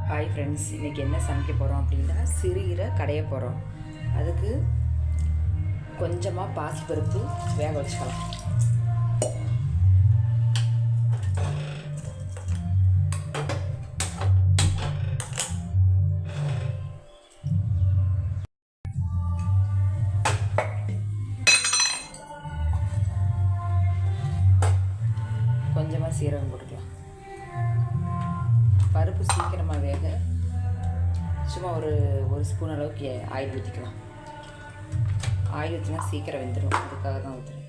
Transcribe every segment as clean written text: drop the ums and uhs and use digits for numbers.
Hi friends, இன்றைக்கி என்ன சமைக்க போகிறோம் அப்படின்னா சிறுகீரை கடைய போகிறோம். அதுக்கு கொஞ்சமாக பாசிப்பருப்பு வேக வச்சுக்கலாம். கொஞ்சமாக சீரகம் போட்டுக்கலாம். பருப்பு சீக்கிரமாக வேக சும்மா ஒரு ஸ்பூன் அளவுக்கு ஆயில் ஊற்றிக்கலாம். ஆயில் ஊற்றினா சீக்கிரம் வெந்துடும், அதுக்காக தான் ஊற்றுறேன்.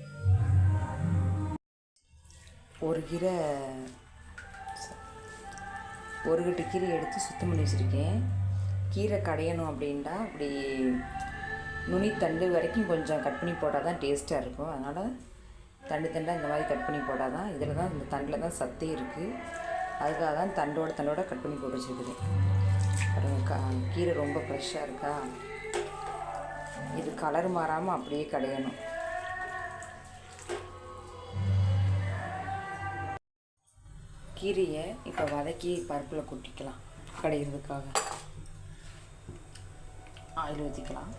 ஒரு கட்டு கீரை எடுத்து சுத்தம் பண்ணி வச்சுருக்கேன். கீரை கடையணும் அப்படின்ட்டா அப்படி நுனி தண்டு வரைக்கும் கொஞ்சம் கட் பண்ணி போட்டால் தான் டேஸ்ட்டாக இருக்கும். அதனால் தண்டாக இந்த மாதிரி கட் பண்ணி போட்டால் தான், இதில் தான் இந்த தண்டில் தான் சத்தே இருக்குது. அதுக்காக தான் தண்டோட கட் பண்ணி போட்டு வச்சுருக்குது. கீரை ரொம்ப ஃப்ரெஷ்ஷாக இருக்கா. இது கலர் மாறாமல் அப்படியே கடையணும். கீரையை இப்போ வதக்கி பருப்பில் கொட்டிக்கலாம். கடையிறதுக்காக ஆயில் ஊற்றிக்கலாம்.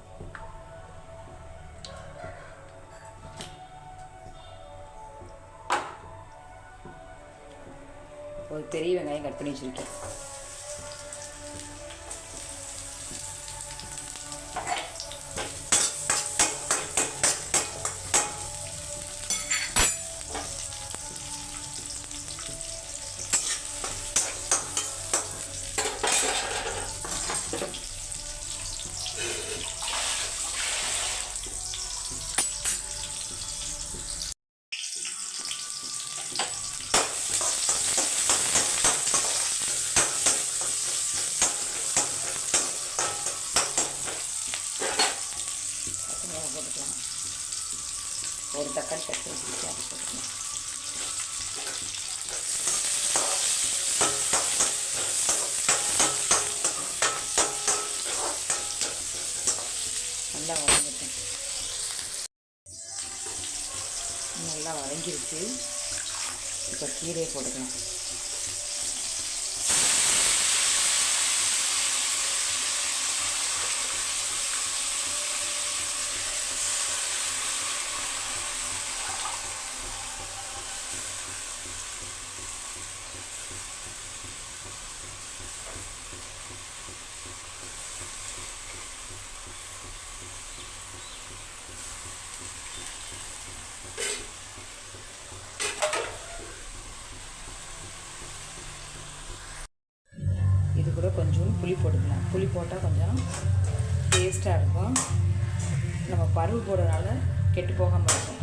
ஒரு பெரிய வெங்காயம் கட் பண்ணி வச்சுருக்கேன். ஒரு தக்காளி கட் பண்ணி போட்டுக்கலாம். நல்லா வதங்கிட்டேன். நல்லா வதங்கிருச்சு. இப்போ கீரையை போட்டுக்கலாம். இது கூட கொஞ்சம் புளி போட்டுக்கலாம். புளி போட்டால் கொஞ்சம் டேஸ்ட்டாக இருக்கும். நம்ம பருப்பு போடுறதுனால கெட்டு போகாமல் இருக்கும்.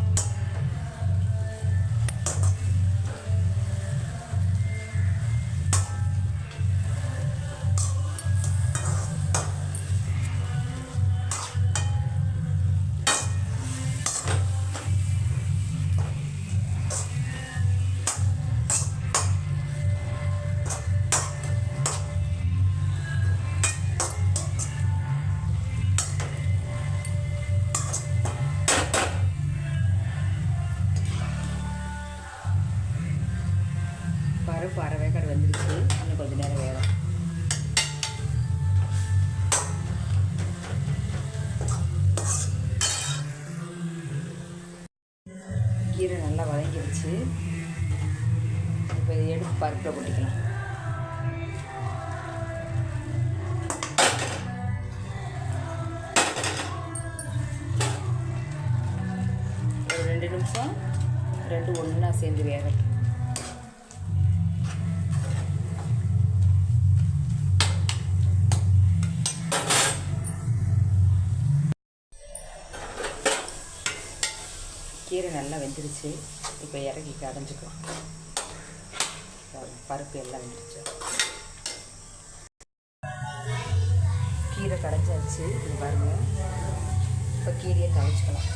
பருப்பு அரை வேக்காடு வந்துருச்சு. இன்னும் கொஞ்சம் நேரம் வேகும். கீரை நல்லா வதங்கிடுச்சு. இப்போ இதை எடுத்து பருப்பில் போட்டுக்கலாம். ஒரு 2 நிமிஷம் ரெண்டும் ஒன்றா சேர்ந்து வேகட்டும். கீரை நல்லா வெந்துருச்சு. இப்போ இறக்கி கடைஞ்சிக்கலாம். பருப்பு எல்லாம் வெந்துருச்சு. கீரை கடைஞ்சாச்சு. இது பாருங்கள். இப்போ கீரையை கடைச்சிக்கலாம்.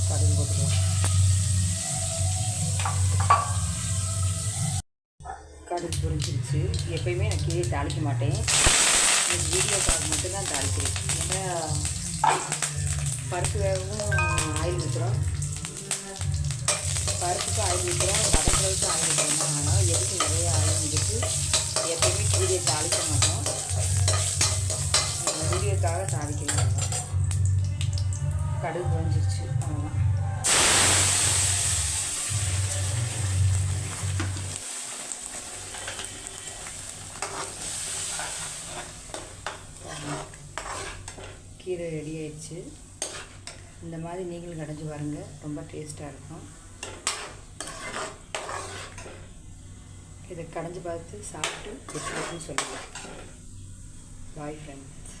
கடுகு போட்டுக்கலாம். கடுகு பொரிஞ்சிருச்சு. எப்பயுமே நான் கீரையை தாளிக்க மாட்டேன். வீடியோக்காக மட்டும்தான் தாளிக்கிறேன். ஏன்னா பருப்பு வேகவும் ஆயில் ஊற்றுறோம், பருப்புக்கு ஆயில் ஊற்றுறோம், வதக்கிறதுக்கு ஆயில் ஊற்றுறோம். அதனால் எதுக்கு நிறைய ஆயில் வந்துட்டு எப்பயுமே கீரையை தாளிக்க மாட்டோம். வீடியோக்காக தாளிக்கிறோம். கடுகு குறைஞ்சிருச்சு, அவ்வளோதான். கீரை ரெடி ஆயிடுச்சு. இந்த மாதிரி நீங்களும் கடைஞ்சி பாருங்கள், ரொம்ப டேஸ்ட்டாக இருக்கும். இதை கடைஞ்சி பார்த்து சாப்பிட்டு எப்படி இருக்குன்னு சொல்லுங்கள். Bye friends.